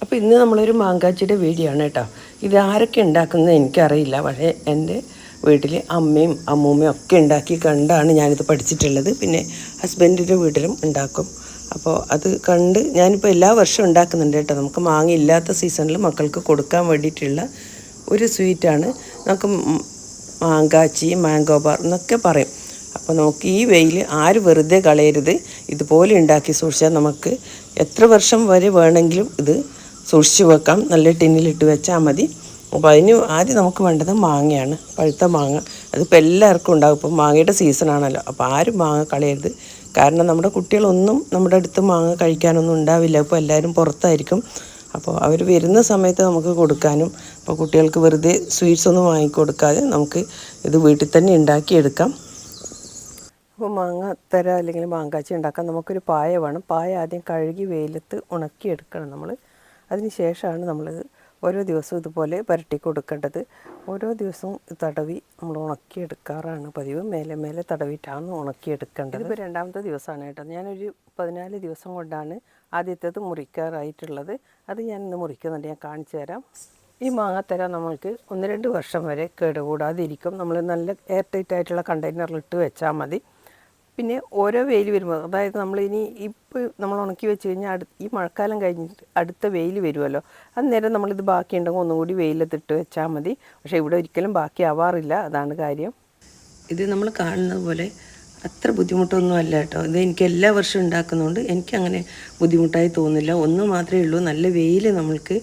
അപ്പോൾ ഇന്ന് നമ്മളൊരു മാങ്കാച്ചിയുടെ വീഡിയോ ആണ് കേട്ടോ. ഇത് ആരൊക്കെ ഉണ്ടാക്കുന്നത് എനിക്കറിയില്ല, പക്ഷേ എൻ്റെ വീട്ടിൽ അമ്മയും അമ്മൂമ്മയും ഒക്കെ ഉണ്ടാക്കി കണ്ടാണ് ഞാനിത് പഠിച്ചിട്ടുള്ളത്. പിന്നെ ഹസ്ബൻഡിൻ്റെ വീട്ടിലും ഉണ്ടാക്കും. അപ്പോൾ അത് കണ്ട് ഞാനിപ്പോൾ എല്ലാ വർഷവും ഉണ്ടാക്കുന്നുണ്ട് കേട്ടോ. നമുക്ക് മാങ്ങ ഇല്ലാത്ത സീസണിൽ മക്കൾക്ക് കൊടുക്കാൻ വേണ്ടിയിട്ടുള്ള ഒരു സ്വീറ്റാണ്. നമുക്ക് മാങ്കാച്ചി, മാംഗോ ബാർ എന്നൊക്കെ പറയും. അപ്പോൾ നമുക്ക് ഈ വെയിൽ ആരും വെറുതെ കളയരുത്. ഇതുപോലെ ഉണ്ടാക്കി സൂക്ഷിച്ചാൽ നമുക്ക് എത്ര വർഷം വരെ വേണമെങ്കിലും ഇത് സൂക്ഷിച്ച് വെക്കാം. നല്ല ടിന്നിലിട്ട് വെച്ചാൽ മതി. അപ്പോൾ അതിന് ആദ്യം നമുക്ക് വേണ്ടത് മാങ്ങയാണ്, പഴുത്ത മാങ്ങ. അതിപ്പോൾ എല്ലാവർക്കും ഉണ്ടാകും. ഇപ്പോൾ മാങ്ങയുടെ സീസണാണല്ലോ, അപ്പോൾ ആരും മാങ്ങ കളയരുത്. കാരണം നമ്മുടെ കുട്ടികളൊന്നും നമ്മുടെ അടുത്ത് മാങ്ങ കഴിക്കാനൊന്നും ഉണ്ടാവില്ല. ഇപ്പോൾ എല്ലാവരും പുറത്തായിരിക്കും. അപ്പോൾ അവർ വരുന്ന സമയത്ത് നമുക്ക് കൊടുക്കാനും, അപ്പോൾ കുട്ടികൾക്ക് വെറുതെ സ്വീറ്റ്സ് ഒന്നും വാങ്ങിക്കൊടുക്കാതെ നമുക്ക് ഇത് വീട്ടിൽ തന്നെ ഉണ്ടാക്കിയെടുക്കാം. അപ്പോൾ മാങ്ങ അല്ലെങ്കിൽ മാങ്കാച്ചി ഉണ്ടാക്കാൻ നമുക്കൊരു പായ വേണം. പായ ആദ്യം കഴുകി വെയിലത്ത് ഉണക്കിയെടുക്കണം നമ്മൾ. അതിന് ശേഷമാണ് നമ്മളിത് ഓരോ ദിവസവും ഇതുപോലെ പുരട്ടി കൊടുക്കേണ്ടത്. ഓരോ ദിവസവും തടവി നമ്മൾ ഉണക്കിയെടുക്കാറാണ് പതിവ്. മേലെ തടവിയിട്ടാണ് ഉണക്കിയെടുക്കേണ്ടത്. ഇതിപ്പോൾ രണ്ടാമത്തെ ദിവസമാണ് കേട്ടോ. ഞാനൊരു 14 ദിവസം കൊണ്ടാണ് ആദ്യത്തേത് മുറിക്കാറായിട്ടുള്ളത്. അത് ഞാൻ ഇന്ന് മുറിക്കുന്നുണ്ട്, ഞാൻ കാണിച്ചു തരാം. ഈ മാങ്ങാത്തര നമ്മൾക്ക് 1-2 വർഷം വരെ കേടുകൂടാതിരിക്കും. നമ്മൾ നല്ല എയർ ടൈറ്റ് ആയിട്ടുള്ള കണ്ടെയ്നറിലിട്ട് വെച്ചാൽ മതി. പിന്നെ ഓരോ വെയിൽ വരുമ്പോൾ, അതായത് നമ്മളിനി ഇപ്പോൾ നമ്മൾ ഉണക്കി വെച്ച് കഴിഞ്ഞാൽ ഈ മഴക്കാലം കഴിഞ്ഞിട്ട് അടുത്ത വെയിൽ വരുമല്ലോ, അന്നേരം നമ്മളിത് ബാക്കിയുണ്ടെങ്കിൽ ഒന്നുകൂടി വെയിലത്തിട്ട് വെച്ചാൽ മതി. പക്ഷേ ഇവിടെ ഒരിക്കലും ബാക്കി ആവാറില്ല, അതാണ് കാര്യം. ഇത് നമ്മൾ കാണുന്നത് പോലെ അത്ര ബുദ്ധിമുട്ടൊന്നും അല്ല കേട്ടോ. ഇത് എനിക്ക് എല്ലാ വർഷവും ഉണ്ടാക്കുന്നതുകൊണ്ട് എനിക്കങ്ങനെ ബുദ്ധിമുട്ടായി തോന്നില്ല. ഒന്ന് മാത്രമേ ഉള്ളൂ, നല്ല വെയിൽ നമ്മൾക്ക്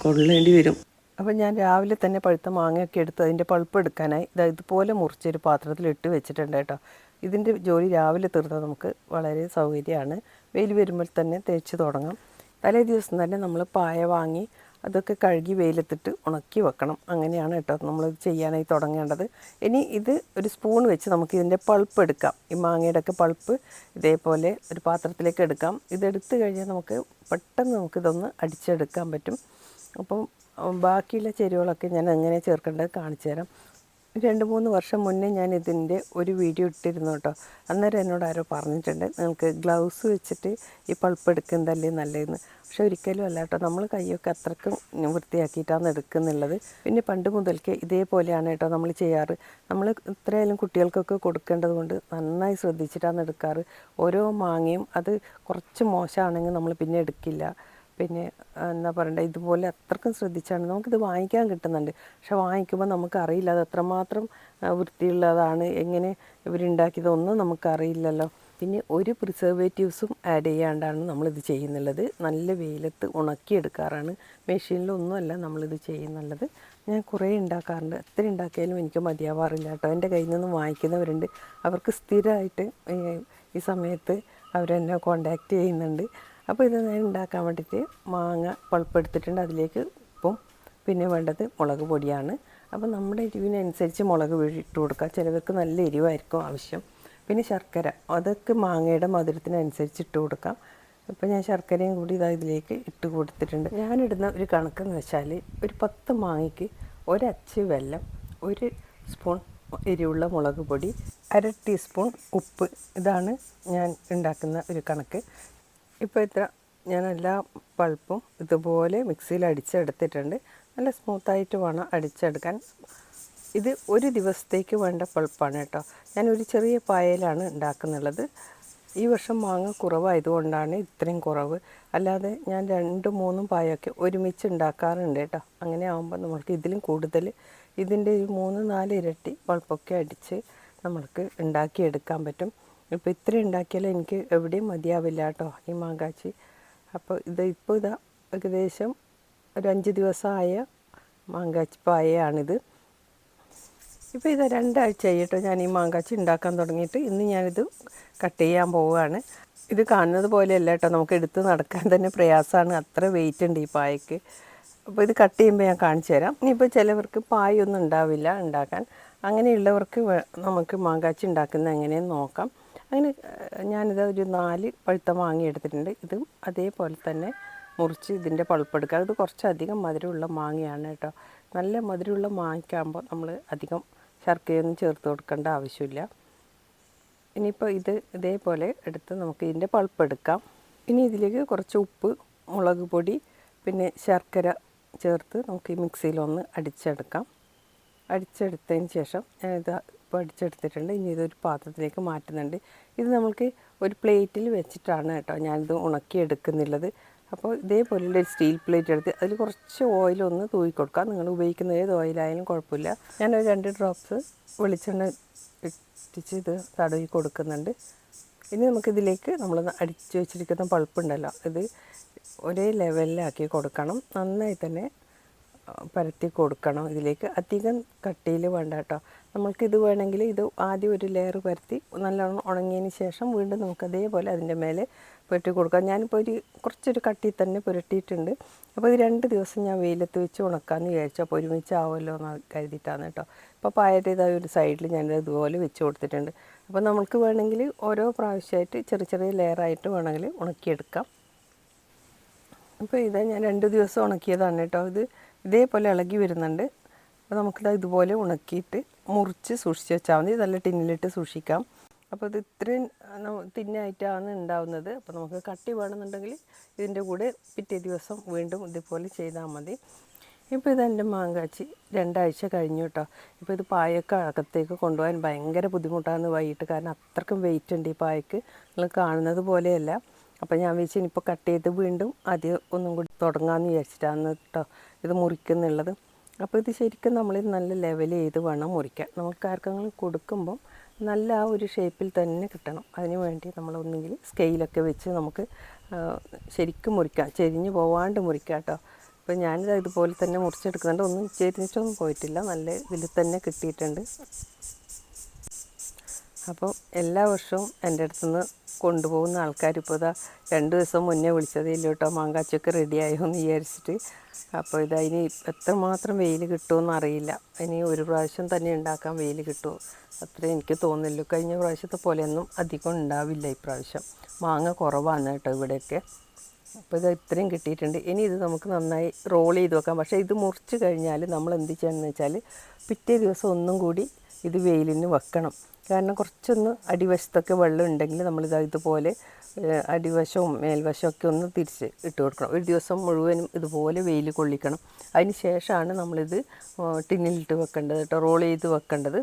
കൊള്ളേണ്ടി വരും. അപ്പോൾ ഞാൻ രാവിലെ തന്നെ പഴുത്ത മാങ്ങയൊക്കെ എടുത്ത് അതിൻ്റെ പൾപ്പ് എടുക്കാനായി ഇതുപോലെ മുറിച്ചൊരു പാത്രത്തിലിട്ട് വെച്ചിട്ടുണ്ട് കേട്ടോ. ഇതിൻ്റെ ജോലി രാവിലെ തീർത്താൽ നമുക്ക് വളരെ സൗകര്യമാണ്. വെയിൽ വരുമ്പോൾ തന്നെ തേച്ച് തുടങ്ങാം. തലേ ദിവസം തന്നെ നമ്മൾ പായ വാങ്ങി അതൊക്കെ കഴുകി വെയിലത്തിട്ട് ഉണക്കി വെക്കണം. അങ്ങനെയാണ് കേട്ടോ നമ്മൾ ചെയ്യാനായി തുടങ്ങേണ്ടത്. ഇനി ഇത് ഒരു സ്പൂൺ വെച്ച് നമുക്ക് ഇതിൻ്റെ പൾപ്പ് എടുക്കാം. ഈ മാങ്ങയുടെ ഒക്കെ പൾപ്പ് ഇതേപോലെ ഒരു പാത്രത്തിലേക്ക് എടുക്കാം. ഇതെടുത്ത് കഴിഞ്ഞാൽ നമുക്ക് പെട്ടെന്ന് നമുക്കിതൊന്ന് അടിച്ചെടുക്കാൻ പറ്റും. അപ്പം ബാക്കിയുള്ള ചേരുവകളൊക്കെ ഞാൻ എങ്ങനെ ചേർക്കേണ്ടത് കാണിച്ചു തരാം. 2-3 വർഷം മുന്നേ ഞാൻ ഇതിൻ്റെ ഒരു വീഡിയോ ഇട്ടിരുന്നു കേട്ടോ. അന്നേരം എന്നോട് ആരോ പറഞ്ഞിട്ടുണ്ട്, നിങ്ങൾക്ക് ഗ്ലൗസ് വെച്ചിട്ട് ഈ പൾപ്പ് എടുക്കുന്നതല്ലേ നല്ലതെന്ന്. പക്ഷെ ഒരിക്കലും അല്ല കേട്ടോ, നമ്മൾ കൈയൊക്കെ അത്രക്കും വൃത്തിയാക്കിയിട്ടാണ് എടുക്കുന്നുള്ളത്. പിന്നെ പണ്ട് മുതൽക്കേ ഇതേപോലെയാണ് കേട്ടോ നമ്മൾ ചെയ്യാറ്. നമ്മൾ ഇത്രയായാലും കുട്ടികൾക്കൊക്കെ കൊടുക്കേണ്ടത് കൊണ്ട് നന്നായി ശ്രദ്ധിച്ചിട്ടാണ് എടുക്കാറ്. ഓരോ മാങ്ങയും അത് കുറച്ച് മോശമാണെങ്കിൽ നമ്മൾ പിന്നെ എടുക്കില്ല. പിന്നെ എന്താ പറയണ്ടേ, ഇതുപോലെ അത്രക്കും ശ്രദ്ധിച്ചാണ് നമുക്കിത് വാങ്ങിക്കാൻ കിട്ടുന്നുണ്ട്. പക്ഷെ വാങ്ങിക്കുമ്പോൾ നമുക്കറിയില്ല അത് എത്രമാത്രം വൃത്തിയുള്ളതാണ്, എങ്ങനെ ഇവരുണ്ടാക്കിയതൊന്നും നമുക്കറിയില്ലല്ലോ. പിന്നെ ഒരു പ്രിസർവേറ്റീവ്സും ആഡ് ചെയ്യാണ്ടാണ് നമ്മളിത് ചെയ്യുന്നുള്ളത്. നല്ല വെയിലത്ത് ഉണക്കിയെടുക്കാറാണ്, മെഷീനിലൊന്നുമല്ല നമ്മളിത് ചെയ്യുന്നുള്ളത്. ഞാൻ കുറേ ഉണ്ടാക്കാറുണ്ട്, എത്ര ഉണ്ടാക്കിയാലും എനിക്ക് മതിയാവാറില്ല കേട്ടോ. എൻ്റെ കയ്യിൽ നിന്നും വാങ്ങിക്കുന്നവരുണ്ട്, അവർക്ക് സ്ഥിരമായിട്ട് ഈ സമയത്ത് അവരെന്നെ കോണ്ടാക്റ്റ് ചെയ്യുന്നുണ്ട്. അപ്പോൾ ഇത് ഞാൻ ഉണ്ടാക്കാൻ വേണ്ടിയിട്ട് മാങ്ങ പൾപ്പെടുത്തിട്ടുണ്ട്. അതിലേക്ക് ഉപ്പും പിന്നെ വേണ്ടത് മുളക് പൊടിയാണ്. അപ്പോൾ നമ്മുടെ എരിവിനനുസരിച്ച് മുളക് ഇട്ട് കൊടുക്കുക. ചിലവർക്ക് നല്ല എരിവായിരിക്കും ആവശ്യം. പിന്നെ ശർക്കര, അതൊക്കെ മാങ്ങയുടെ മധുരത്തിനനുസരിച്ച് ഇട്ട് കൊടുക്കാം. ഇപ്പോൾ ഞാൻ ശർക്കരയും കൂടി ഇതിലേക്ക് ഇട്ട് കൊടുത്തിട്ടുണ്ട്. ഞാനിടുന്ന ഒരു കണക്കെന്ന് വെച്ചാൽ ഒരു 10 മാങ്ങയ്ക്ക് 1 അച്ച് വെല്ലം, 1 സ്പൂൺ എരിവുള്ള മുളക് പൊടി, 1/2 ടീസ്പൂൺ ഉപ്പ്. ഇതാണ് ഞാൻ ഉണ്ടാക്കുന്ന ഒരു കണക്ക്. ഇപ്പോൾ ഞാൻ എല്ലാ പൾപ്പും ഇതുപോലെ മിക്സിയിൽ അടിച്ചെടുത്തിട്ടുണ്ട്. നല്ല സ്മൂത്തായിട്ട് വേണം അടിച്ചെടുക്കാൻ. ഇത് ഒരു ദിവസത്തേക്ക് വേണ്ട പൾപ്പാണ് കേട്ടോ. ഞാനൊരു ചെറിയ പായയിലാണ് ഉണ്ടാക്കുന്നുള്ളത്. ഈ വർഷം മാങ്ങ കുറവായതുകൊണ്ടാണ് ഇത്രയും കുറവ്. അല്ലാതെ ഞാൻ 2-3 പായൊക്കെ ഒരുമിച്ച് ഉണ്ടാക്കാറുണ്ട് കേട്ടോ. അങ്ങനെ ആകുമ്പോൾ നമ്മൾക്ക് ഇതിലും കൂടുതൽ ഇതിൻ്റെ 3-4 ഇരട്ടി പൾപ്പൊക്കെ അടിച്ച് നമ്മൾക്ക് ഉണ്ടാക്കിയെടുക്കാൻ പറ്റും. ഇപ്പോൾ ഇത്ര ഉണ്ടാക്കിയാൽ എനിക്ക് എവിടെയും മതിയാവില്ല കേട്ടോ ഈ മാങ്കാച്ചി. അപ്പോൾ ഇപ്പോൾ ഏകദേശം ഒരു 5 ദിവസമായ മാങ്കാച്ചി പായയാണിത്. ഇപ്പോൾ 2 ആഴ്ചയായി കേട്ടോ ഞാൻ ഈ മാങ്കാച്ചി ഉണ്ടാക്കാൻ തുടങ്ങിയിട്ട്. ഇന്ന് ഞാനിത് കട്ട് ചെയ്യാൻ പോവുകയാണ്. ഇത് കാണുന്നത് പോലെയല്ല കേട്ടോ, നമുക്ക് എടുത്ത് നടക്കാൻ തന്നെ പ്രയാസമാണ്, അത്ര വെയിറ്റ് ഉണ്ട് ഈ പായക്ക്. അപ്പോൾ ഇത് കട്ട് ചെയ്യുമ്പോൾ ഞാൻ കാണിച്ചു തരാം. ഇനിയിപ്പോൾ ചിലവർക്ക് പായൊന്നും ഉണ്ടാവില്ല ഉണ്ടാക്കാൻ. അങ്ങനെയുള്ളവർക്ക് നമുക്ക് മാങ്കാച്ചി ഉണ്ടാക്കുന്നത് എങ്ങനെയെന്ന് നോക്കാം. അങ്ങനെ ഞാനിത് ഒരു 4 പഴുത്ത മാങ്ങ എടുത്തിട്ടുണ്ട്. ഇതും അതേപോലെ തന്നെ മുറിച്ച് ഇതിൻ്റെ പൾപ്പെടുക്കുക. ഇത് കുറച്ചധികം മധുരമുള്ള മാങ്ങയാണ് കേട്ടോ. നല്ല മധുരമുള്ള മാങ്ങയ്ക്കാകുമ്പോൾ നമ്മൾ അധികം ശർക്കരയൊന്നും ചേർത്ത് കൊടുക്കേണ്ട ആവശ്യമില്ല. ഇനിയിപ്പോൾ ഇതേപോലെ എടുത്ത് നമുക്ക് ഇതിൻ്റെ പൾപ്പെടുക്കാം. ഇനി ഇതിലേക്ക് കുറച്ച് ഉപ്പ്, മുളക് പൊടി, പിന്നെ ശർക്കര ചേർത്ത് നമുക്ക് ഈ മിക്സിയിലൊന്ന് അടിച്ചെടുക്കാം. അടിച്ചെടുത്തതിന് ശേഷം ഞാനിത് ഇപ്പോൾ അടിച്ചെടുത്തിട്ടുണ്ട്. ഇനി ഇതൊരു പാത്രത്തിലേക്ക് മാറ്റുന്നുണ്ട്. ഇത് നമുക്ക് ഒരു പ്ലേറ്റിൽ വെച്ചിട്ടാണ് കേട്ടോ ഞാനിത് ഉണക്കിയെടുക്കുന്നുള്ളത്. അപ്പോൾ ഇതേപോലെയുള്ള ഒരു സ്റ്റീൽ പ്ലേറ്റ് എടുത്ത് അതിൽ കുറച്ച് ഓയിലൊന്ന് തൂവി കൊടുക്കാം. നിങ്ങൾ ഉപയോഗിക്കുന്ന ഏത് ഓയിലായാലും കുഴപ്പമില്ല. ഞാനൊരു 2 ഡ്രോപ്സ് വെളിച്ചെണ്ണ ഇട്ടിച്ച് ഇത് തടവി കൊടുക്കുന്നുണ്ട്. ഇനി നമുക്കിതിലേക്ക് നമ്മൾ അടിച്ച് വെച്ചിരിക്കുന്ന പൾപ്പുണ്ടല്ലോ, ഇത് ഒരേ ലെവലിലാക്കി കൊടുക്കണം. നന്നായി തന്നെ പരത്തി കൊടുക്കണം. ഇതിലേക്ക് അധികം കട്ടിയിൽ വേണ്ട കേട്ടോ. നമ്മൾക്കിത് വേണമെങ്കിൽ ഇത് ആദ്യം ഒരു ലെയർ പരത്തി നല്ലോണം ഉണങ്ങിയതിന് ശേഷം വീണ്ടും നമുക്ക് അതേപോലെ അതിൻ്റെ മേലെ പുരട്ടി കൊടുക്കാം. ഞാനിപ്പോൾ കുറച്ചൊരു കട്ടി തന്നെ പുരട്ടിയിട്ടുണ്ട്. അപ്പോൾ ഇത് 2 ദിവസം ഞാൻ വെയിലത്ത് വെച്ച് ഉണക്കാമെന്ന് വിചാരിച്ചു. അപ്പോൾ ഒരുമിച്ചാവുമല്ലോ എന്ന് കരുതിയിട്ടാണ് കേട്ടോ. ഇപ്പോൾ പായറ്റ് ഇതാ ഒരു സൈഡിൽ ഞാനിത് ഇതുപോലെ വെച്ച് കൊടുത്തിട്ടുണ്ട്. അപ്പോൾ നമുക്ക് വേണമെങ്കിൽ ഓരോ പ്രാവശ്യമായിട്ട് ചെറിയ ചെറിയ ലെയറായിട്ട് വേണമെങ്കിൽ ഉണക്കിയെടുക്കാം. അപ്പോൾ ഇതാ ഞാൻ 2 ദിവസം ഉണക്കിയതാണ് കേട്ടോ. ഇതേപോലെ ഇളകി വരുന്നുണ്ട്. അപ്പോൾ നമുക്കിത് ഇതുപോലെ ഉണക്കിയിട്ട് മുറിച്ച് സൂക്ഷിച്ച് വെച്ചാൽ മതി. നല്ല ടിന്നിലിട്ട് സൂക്ഷിക്കാം. അപ്പോൾ ഇത് ഇത്രയും തിന്നായിട്ടാണ് ഉണ്ടാവുന്നത്. അപ്പോൾ നമുക്ക് കട്ടി വേണമെന്നുണ്ടെങ്കിൽ ഇതിൻ്റെ കൂടെ പിറ്റേ ദിവസം വീണ്ടും ഇതുപോലെ ചെയ്താൽ മതി. ഇപ്പോൾ ഇതെൻ്റെ മാങ്കാച്ചി 2 ആഴ്ച കഴിഞ്ഞു കേട്ടോ. ഇപ്പോൾ ഇത് പായൊക്കെ അകത്തേക്ക് കൊണ്ടുപോകാൻ ഭയങ്കര ബുദ്ധിമുട്ടാണ് വൈകിട്ട്. കാരണം അത്രക്കും വെയിറ്റ് ഉണ്ട് ഈ പായക്ക്. നിങ്ങൾ കാണുന്നത് പോലെയല്ല. അപ്പോൾ ഞാൻ വെച്ച് ഇനിയിപ്പോൾ കട്ട് ചെയ്ത് വീണ്ടും ആദ്യം ഒന്നും കൂടി തുടങ്ങാമെന്ന് വിചാരിച്ചിട്ടാണ് കേട്ടോ ഇത് മുറിക്കുന്നുള്ളത്. അപ്പോൾ ഇത് ശരിക്കും നമ്മളിത് നല്ല ലെവൽ ചെയ്ത് വേണം മുറിക്കാൻ. നമുക്ക് ആർക്കെങ്കിലും കൊടുക്കുമ്പം നല്ല ആ ഒരു ഷേപ്പിൽ തന്നെ കിട്ടണം. അതിന് വേണ്ടി നമ്മളൊന്നെങ്കിൽ സ്കെയിലൊക്കെ വെച്ച് നമുക്ക് ശരിക്കും മുറിക്കാം. ചെരിഞ്ഞ് പോവാണ്ട് മുറിക്കാം കേട്ടോ. അപ്പോൾ ഞാനിത് ഇതുപോലെ തന്നെ മുറിച്ചെടുക്കുന്നുണ്ട്. ഒന്നും ചെരിഞ്ഞിട്ടൊന്നും പോയിട്ടില്ല. നല്ല ഇതിൽ തന്നെ കിട്ടിയിട്ടുണ്ട്. അപ്പോൾ എല്ലാ വർഷവും എൻ്റെ അടുത്തുനിന്ന് കൊണ്ടുപോകുന്ന ആൾക്കാർ ഇപ്പോൾ ഇതാ 2 ദിവസം മുന്നേ വിളിച്ചതേ ഇല്ല കേട്ടോ, മാങ്കാച്ചൊക്കെ റെഡിയായോ എന്ന് വിചാരിച്ചിട്ട്. അപ്പോൾ ഇതതിന് എത്രമാത്രം വെയിൽ കിട്ടുമെന്ന് അറിയില്ല. ഇനി ഒരു പ്രാവശ്യം തന്നെ ഉണ്ടാക്കാൻ വെയിൽ കിട്ടുമോ അത്രേ എനിക്ക് തോന്നുള്ളൂ. കഴിഞ്ഞ പ്രാവശ്യത്തെ പോലെയൊന്നും അധികം ഉണ്ടാവില്ല ഇപ്രാവശ്യം. മാങ്ങ കുറവാണ് കേട്ടോ ഇവിടെയൊക്കെ. അപ്പോൾ ഇത് ഇത്രയും കിട്ടിയിട്ടുണ്ട്. ഇനി ഇത് നമുക്ക് നന്നായി റോൾ ചെയ്ത് വെക്കാം. പക്ഷേ ഇത് മുറിച്ച് കഴിഞ്ഞാൽ നമ്മൾ എന്ത് ചെയ്യണമെന്ന് വെച്ചാൽ പിറ്റേ ദിവസം ഒന്നും കൂടി ഇത് വെയിലിന് വെക്കണം. കാരണം കുറച്ചൊന്ന് അടിവശത്തൊക്കെ വെള്ളം ഉണ്ടെങ്കിൽ നമ്മളിത് ഇതുപോലെ അടിവശവും മേൽവശവും ഒക്കെ ഒന്ന് തിരിച്ച് ഇട്ട് കൊടുക്കണം. ഒരു ദിവസം മുഴുവനും ഇതുപോലെ വെയിൽ കൊള്ളിക്കണം. അതിന് ശേഷമാണ് നമ്മളിത് ടിന്നിലിട്ട് വെക്കേണ്ടത് കേട്ടോ, റോൾ ചെയ്ത് വെക്കേണ്ടത്.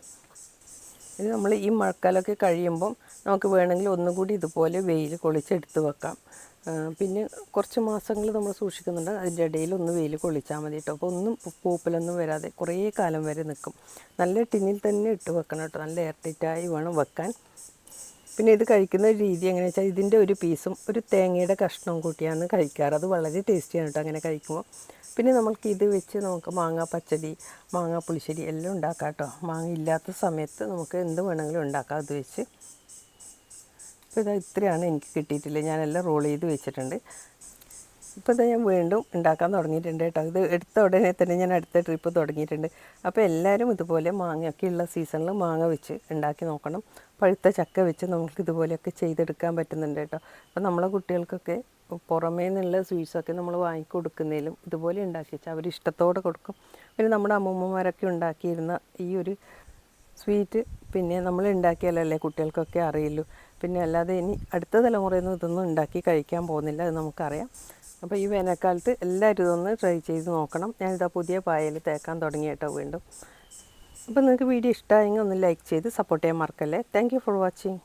ഇത് നമ്മൾ ഈ മഴക്കാലമൊക്കെ കഴിയുമ്പം നമുക്ക് വേണമെങ്കിൽ ഒന്നും കൂടി ഇതുപോലെ വെയിൽ കൊള്ളിച്ചെടുത്ത് വെക്കാം. പിന്നെ കുറച്ച് മാസങ്ങൾ നമ്മൾ സൂക്ഷിക്കുന്നുണ്ട്. അതിൻ്റെ ഇടയിൽ ഒന്ന് വെയിൽ കൊള്ളിച്ചാൽ മതി കേട്ടോ. അപ്പോൾ ഒന്നും പൂപ്പലൊന്നും വരാതെ കുറേ കാലം വരെ നിൽക്കും. നല്ല ടിന്നിൽ തന്നെ ഇട്ട് വെക്കണം കേട്ടോ. നല്ല എയർ ടൈറ്റായി വേണം വെക്കാൻ. പിന്നെ ഇത് കഴിക്കുന്ന രീതി എങ്ങനെയാണെന്ന് വെച്ചാൽ ഇതിൻ്റെ ഒരു പീസും ഒരു തേങ്ങയുടെ കഷ്ണവും കൂട്ടിയാണ് കഴിക്കാറ്. അത് വളരെ ടേസ്റ്റിയാണ് കേട്ടോ അങ്ങനെ കഴിക്കുമ്പോൾ. പിന്നെ നമുക്ക് ഇത് വെച്ച് നമുക്ക് മാങ്ങ പച്ചടി, മാങ്ങ പുളിശ്ശേരി എല്ലാം ഉണ്ടാക്കാം കേട്ടോ. മാങ്ങ ഇല്ലാത്ത സമയത്ത് നമുക്ക് എന്ത് വേണമെങ്കിലും ഉണ്ടാക്കാം അത് വെച്ച്. ഇപ്പോൾ ഇതാ ഇത്രയാണ് എനിക്ക് കിട്ടിയിട്ടില്ല. ഞാനെല്ലാം റോൾ ചെയ്ത് വെച്ചിട്ടുണ്ട്. ഇപ്പോൾ ഇതാ ഞാൻ വീണ്ടും ഉണ്ടാക്കാൻ തുടങ്ങിയിട്ടുണ്ട് കേട്ടോ. ഇത് എടുത്ത ഉടനെ തന്നെ ഞാൻ അടുത്ത ട്രിപ്പ് തുടങ്ങിയിട്ടുണ്ട്. അപ്പോൾ എല്ലാവരും ഇതുപോലെ മാങ്ങയൊക്കെ ഉള്ള സീസണിൽ മാങ്ങ വെച്ച് ഉണ്ടാക്കി നോക്കണം. പഴുത്ത ചക്ക വെച്ച് നമുക്ക് ഇതുപോലെയൊക്കെ ചെയ്തെടുക്കാൻ പറ്റുന്നുണ്ട് കേട്ടോ. അപ്പോൾ നമ്മളെ കുട്ടികൾക്കൊക്കെ പുറമേ നിന്നുള്ള സ്വീറ്റ്സൊക്കെ നമ്മൾ വാങ്ങിക്കൊടുക്കുന്നതിലും ഇതുപോലെ ഉണ്ടാക്കി വെച്ചാൽ അവർ ഇഷ്ടത്തോടെ കൊടുക്കും. പിന്നെ നമ്മുടെ അമ്മൂമ്മമാരൊക്കെ ഉണ്ടാക്കിയിരുന്ന ഈ ഒരു സ്വീറ്റ് പിന്നെ നമ്മൾ ഉണ്ടാക്കിയാലല്ലേ കുട്ടികൾക്കൊക്കെ അറിയുള്ളൂ. പിന്നെ അല്ലാതെ ഇനി അടുത്ത തലമുറയൊന്നും ഇതൊന്നും ഉണ്ടാക്കി കഴിക്കാൻ പോകുന്നില്ല, അത് നമുക്കറിയാം. അപ്പോൾ ഈ വേനൽക്കാലത്ത് എല്ലാവരും ഇതൊന്ന് ട്രൈ ചെയ്ത് നോക്കണം. ഞാനിതാ പുതിയ പായൽ തേക്കാൻ തുടങ്ങി കേട്ടോ വീണ്ടും. അപ്പോൾ നിങ്ങൾക്ക് വീഡിയോ ഇഷ്ടമായെങ്കിൽ ഒന്ന് ലൈക്ക് ചെയ്ത് സപ്പോർട്ട് ചെയ്യാൻ മറക്കല്ലേ. Thank you for watching.